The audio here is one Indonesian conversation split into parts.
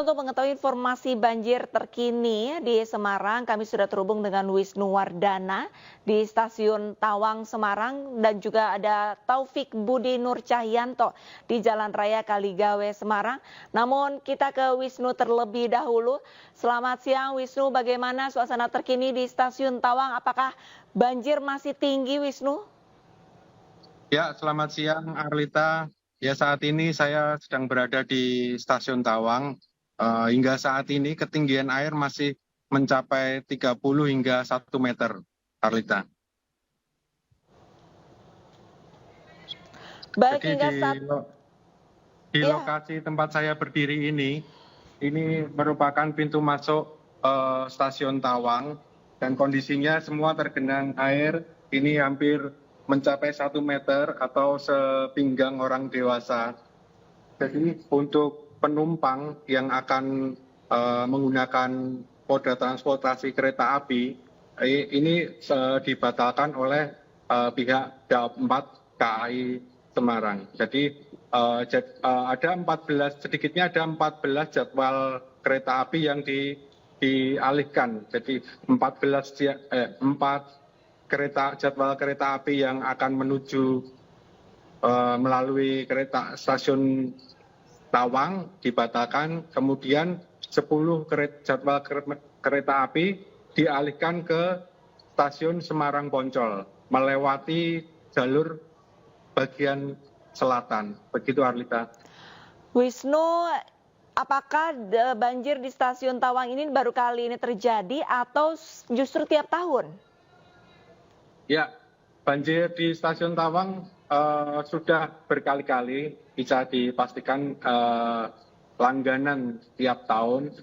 untuk mengetahui informasi banjir terkini di Semarang, kami sudah terhubung dengan Wisnu Wardana di Stasiun Tawang Semarang dan juga ada Taufik Budi Nur Cahyanto di Jalan Raya Kaligawe Semarang. Namun kita ke Wisnu terlebih dahulu. Selamat siang Wisnu, bagaimana suasana terkini di Stasiun Tawang? Apakah banjir masih tinggi Wisnu? Ya, selamat siang Arlita. Ya, saat ini saya sedang berada di Stasiun Tawang. Hingga saat ini ketinggian air masih mencapai 30 hingga 1 meter, Arlita. Baik, Jadi hingga di lokasi tempat saya berdiri ini merupakan pintu masuk Stasiun Tawang dan kondisinya semua tergenang air. Ini hampir mencapai 1 meter atau sepinggang orang dewasa. Jadi untuk penumpang yang akan menggunakan moda transportasi kereta api ini dibatalkan oleh pihak Daob 4 KAI Semarang. Jadi ada 14, sedikitnya ada 14 jadwal kereta api yang dialihkan. Jadi 4 jadwal kereta api yang akan menuju melalui stasiun Tawang dibatalkan, kemudian 10 jadwal kereta api dialihkan ke stasiun Semarang Poncol melewati jalur bagian selatan. Begitu Arlita. Wisnu, apakah banjir di Stasiun Tawang ini baru kali ini terjadi atau justru tiap tahun? Ya, banjir di Stasiun Tawang sudah berkali-kali, bisa dipastikan langganan tiap tahun.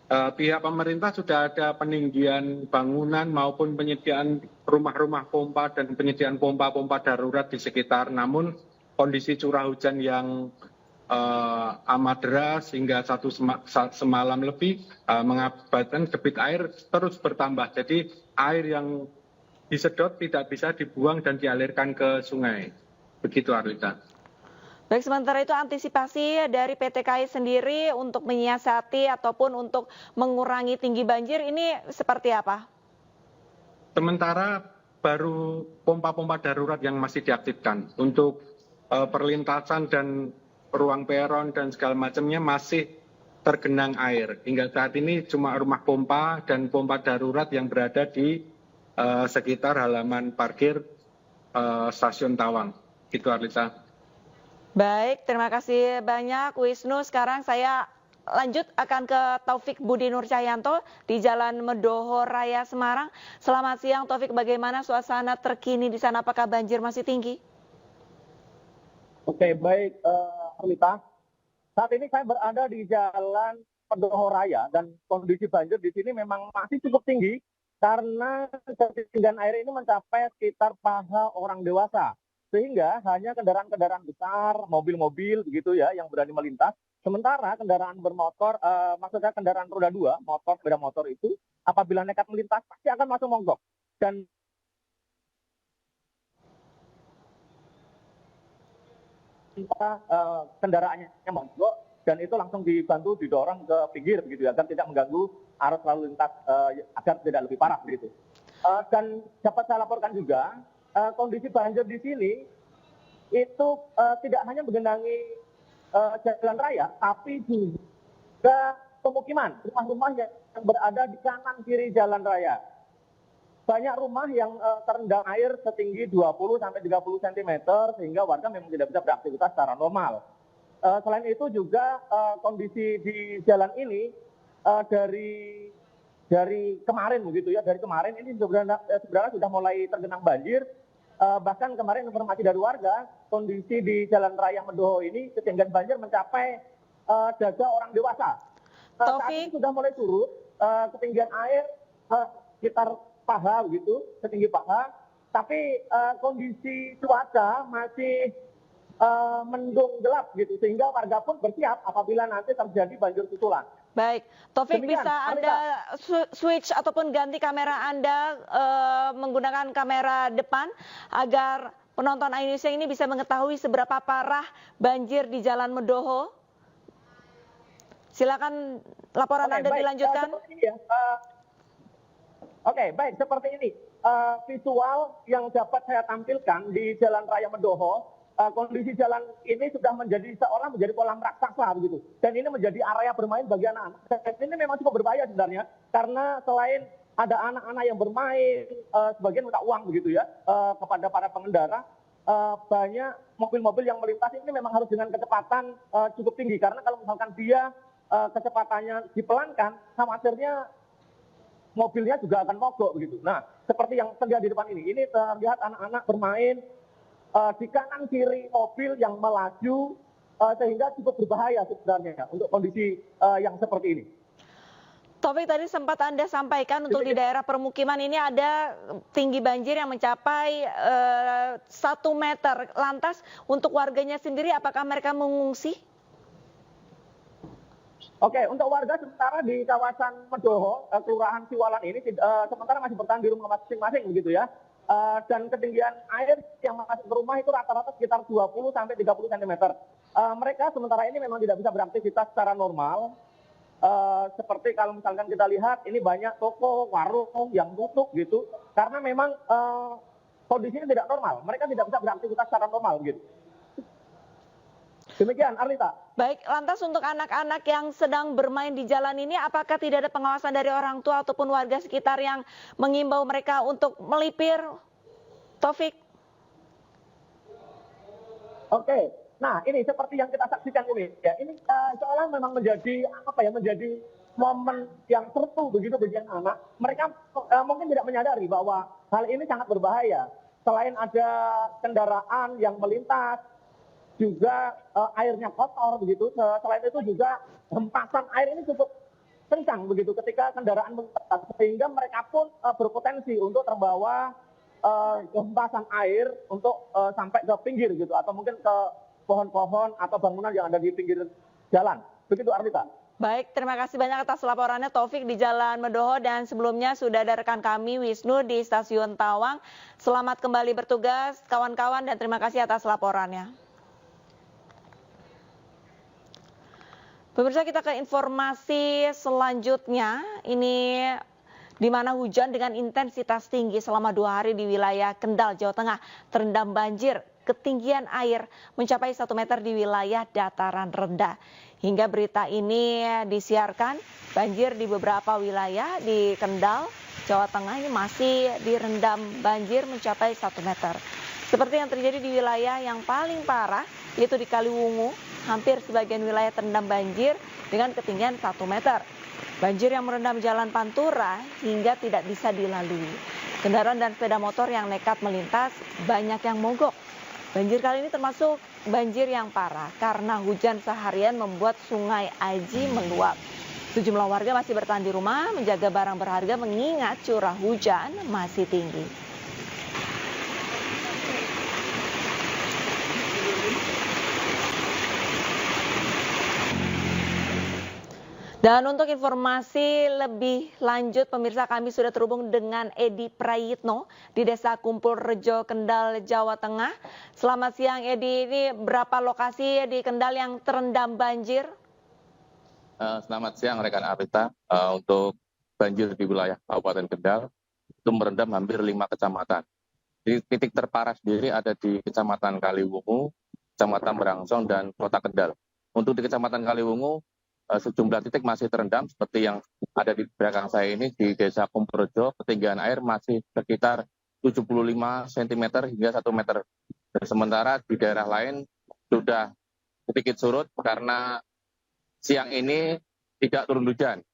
Pihak pemerintah sudah ada peninggian bangunan maupun penyediaan rumah-rumah pompa dan penyediaan pompa-pompa darurat di sekitar. Namun kondisi curah hujan yang amat deras hingga semalam lebih mengakibatkan debit air terus bertambah. Jadi air yang disedot tidak bisa dibuang dan dialirkan ke sungai. Begitu Arlita. Baik, sementara itu antisipasi dari PT KAI sendiri untuk menyiasati ataupun untuk mengurangi tinggi banjir ini seperti apa? Sementara baru pompa-pompa darurat yang masih diaktifkan. Untuk perlintasan dan ruang peron dan segala macamnya masih tergenang air. Hingga saat ini cuma rumah pompa dan pompa darurat yang berada di sekitar halaman parkir Stasiun Tawang. Gitu Arlita. Baik, terima kasih banyak Wisnu. Sekarang saya lanjut akan ke Taufik Budi Nur Cahyanto di Jalan Medoho Raya Semarang. Selamat siang Taufik, bagaimana suasana terkini di sana? Apakah banjir masih tinggi? Oke, baik Arlita. Saat ini saya berada di Jalan Medoho Raya dan kondisi banjir di sini memang masih cukup tinggi karena ketinggian air ini mencapai sekitar paha orang dewasa. Sehingga hanya kendaraan-kendaraan besar, mobil-mobil begitu ya yang berani melintas. Sementara kendaraan bermotor, maksudnya kendaraan roda 2, motor, sepeda motor itu apabila nekat melintas pasti akan masuk mogok. Dan kendaraannya mogok dan itu langsung dibantu didorong ke pinggir begitu ya, agar tidak mengganggu arus lalu lintas agar tidak lebih parah begitu. Dan dapat saya laporkan juga kondisi banjir di sini itu tidak hanya menggenangi jalan raya, tapi juga pemukiman, rumah-rumah yang berada di kanan kiri jalan raya. Banyak rumah yang terendam air setinggi 20-30 cm sehingga warga memang tidak bisa beraktivitas secara normal. Selain itu juga kondisi di jalan ini dari kemarin begitu ya, dari kemarin ini sebenarnya sudah mulai tergenang banjir. Bahkan kemarin informasi dari warga, kondisi di Jalan Raya Medoho ini ketinggian banjir mencapai dada orang dewasa. Saat ini sudah mulai surut, ketinggian air sekitar paha begitu, setinggi paha. Tapi kondisi cuaca masih mendung gelap gitu, sehingga warga pun bersiap apabila nanti terjadi banjir susulan. Baik, Taufik, Demikian, bisa Anda switch ataupun ganti kamera Anda menggunakan kamera depan agar penonton Indonesia ini bisa mengetahui seberapa parah banjir di Jalan Medoho? Silakan laporan Anda baik. dilanjutkan. Seperti ini ya. Oke, baik. Seperti ini. Visual yang dapat saya tampilkan di Jalan Raya Mendoho, kondisi jalan ini sudah menjadi kolam raksasa begitu. Dan ini menjadi area bermain bagi anak-anak. Dan ini memang cukup berbahaya sebenarnya, karena selain ada anak-anak yang bermain, sebagian minta uang begitu ya kepada para pengendara. Banyak mobil-mobil yang melintas ini memang harus dengan kecepatan cukup tinggi, karena kalau misalkan dia kecepatannya dipelankan, khawatirnya mobilnya juga akan mogok begitu. Nah, seperti yang terlihat di depan ini terlihat anak-anak bermain di kanan kiri mobil yang melaju, sehingga cukup berbahaya sebenarnya untuk kondisi yang seperti ini. Taufik, tadi sempat Anda sampaikan untuk di daerah permukiman ini ada tinggi banjir yang mencapai 1 meter. Lantas untuk warganya sendiri apakah mereka mengungsi? Oke, untuk warga sementara di kawasan Mendoho, Kelurahan Siwalan ini sementara masih bertahan di rumah masing-masing begitu ya. Dan ketinggian air yang masuk ke rumah itu rata-rata sekitar 20 sampai 30 cm. Mereka sementara ini memang tidak bisa beraktivitas secara normal. Seperti kalau misalkan kita lihat ini banyak toko, warung yang tutup gitu. Karena memang kondisinya tidak normal. Mereka tidak bisa beraktivitas secara normal gitu. Demikian, Arlita. Baik, lantas untuk anak-anak yang sedang bermain di jalan ini, apakah tidak ada pengawasan dari orang tua ataupun warga sekitar yang mengimbau mereka untuk melipir, Taufik? Oke, nah ini seperti yang kita saksikan ini, ya ini seolah memang menjadi menjadi momen yang seru begitu bagi anak. Mereka mungkin tidak menyadari bahwa hal ini sangat berbahaya. Selain ada kendaraan yang melintas, juga airnya kotor begitu. Selain itu juga hempasan air ini cukup kencang begitu ketika kendaraan melintas, sehingga mereka pun berpotensi untuk terbawa hempasan air untuk sampai ke pinggir gitu, atau mungkin ke pohon-pohon atau bangunan yang ada di pinggir jalan. Begitu, Arlita. Baik, terima kasih banyak atas laporannya Taufik di Jalan Mendoho, dan sebelumnya sudah ada rekan kami Wisnu di Stasiun Tawang. Selamat kembali bertugas kawan-kawan dan terima kasih atas laporannya. Pemirsa, kita ke informasi selanjutnya. Ini di mana hujan dengan intensitas tinggi selama 2 hari di wilayah Kendal, Jawa Tengah terendam banjir. Ketinggian air mencapai 1 meter di wilayah dataran rendah. Hingga berita ini disiarkan, banjir di beberapa wilayah di Kendal, Jawa Tengah ini masih direndam banjir mencapai 1 meter. Seperti yang terjadi di wilayah yang paling parah, yaitu di Kaliwungu, hampir sebagian wilayah terendam banjir dengan ketinggian 1 meter. Banjir yang merendam jalan Pantura hingga tidak bisa dilalui. Kendaraan dan sepeda motor yang nekat melintas banyak yang mogok. Banjir kali ini termasuk banjir yang parah karena hujan seharian membuat Sungai Aji meluap. Sejumlah warga masih bertahan di rumah menjaga barang berharga mengingat curah hujan masih tinggi. Dan untuk informasi lebih lanjut, pemirsa, kami sudah terhubung dengan Edi Prayitno di Desa Kumpul Rejo, Kendal, Jawa Tengah. Selamat siang, Edi. Ini berapa lokasi di Kendal yang terendam banjir? Selamat siang, rekan Arlita. Untuk banjir di wilayah Kabupaten Kendal itu merendam hampir 5 kecamatan. Di titik terparah sendiri ada di Kecamatan Kaliwungu, Kecamatan Brangsong, dan Kota Kendal. Untuk di Kecamatan Kaliwungu, sejumlah titik masih terendam seperti yang ada di belakang saya ini di Desa Kumpulrejo. Ketinggian air masih sekitar 75 cm hingga 1 meter. Dan sementara di daerah lain sudah sedikit surut karena siang ini tidak turun hujan.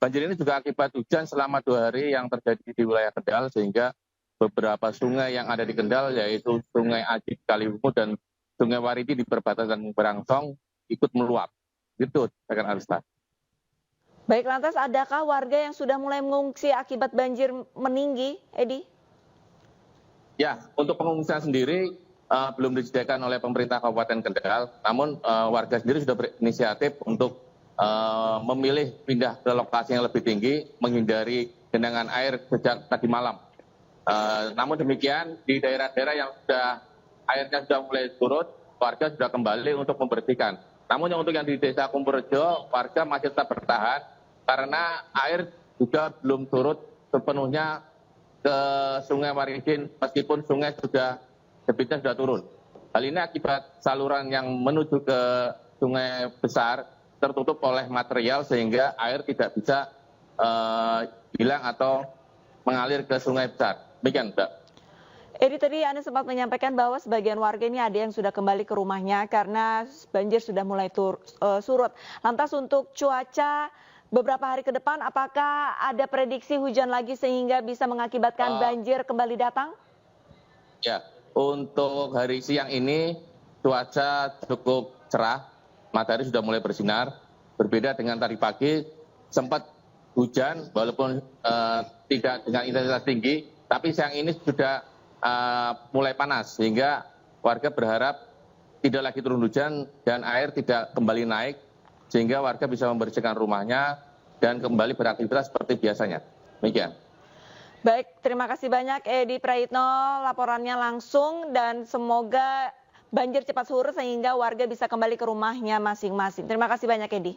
Banjir ini juga akibat hujan selama 2 hari yang terjadi di wilayah Kendal, sehingga beberapa sungai yang ada di Kendal, yaitu Sungai Aji Kaliwungu dan Sungai Waridi di perbatasan Brangsong ikut meluap. Itu, rekan Arista. Baik, lantas adakah warga yang sudah mulai mengungsi akibat banjir meninggi, Edi? Ya, untuk pengungsian sendiri belum disediakan oleh pemerintah Kabupaten Kendal, namun warga sendiri sudah berinisiatif untuk memilih pindah ke lokasi yang lebih tinggi, menghindari genangan air sejak tadi malam. Namun demikian, di daerah-daerah yang airnya sudah mulai turun, warga sudah kembali untuk membersihkan. Namun untuk yang di Desa Kumpulrejo, warga masih tetap bertahan karena air juga belum turut sepenuhnya ke Sungai Waringin meskipun sungai debitnya sudah turun. Hal ini akibat saluran yang menuju ke sungai besar tertutup oleh material sehingga air tidak bisa hilang atau mengalir ke sungai besar. Demikian, Mbak. Edi, tadi Anda sempat menyampaikan bahwa sebagian warga ini ada yang sudah kembali ke rumahnya karena banjir sudah mulai surut. Lantas untuk cuaca beberapa hari ke depan, apakah ada prediksi hujan lagi sehingga bisa mengakibatkan banjir kembali datang? Ya, untuk hari siang ini cuaca cukup cerah, matahari sudah mulai bersinar. Berbeda dengan tadi pagi, sempat hujan walaupun tidak dengan intensitas tinggi, tapi siang ini sudah mulai panas sehingga warga berharap tidak lagi turun hujan dan air tidak kembali naik sehingga warga bisa membersihkan rumahnya dan kembali beraktivitas seperti biasanya. Demikian. Baik, terima kasih banyak Edi Praitno laporannya langsung dan semoga banjir cepat surut sehingga warga bisa kembali ke rumahnya masing-masing. Terima kasih banyak Edi.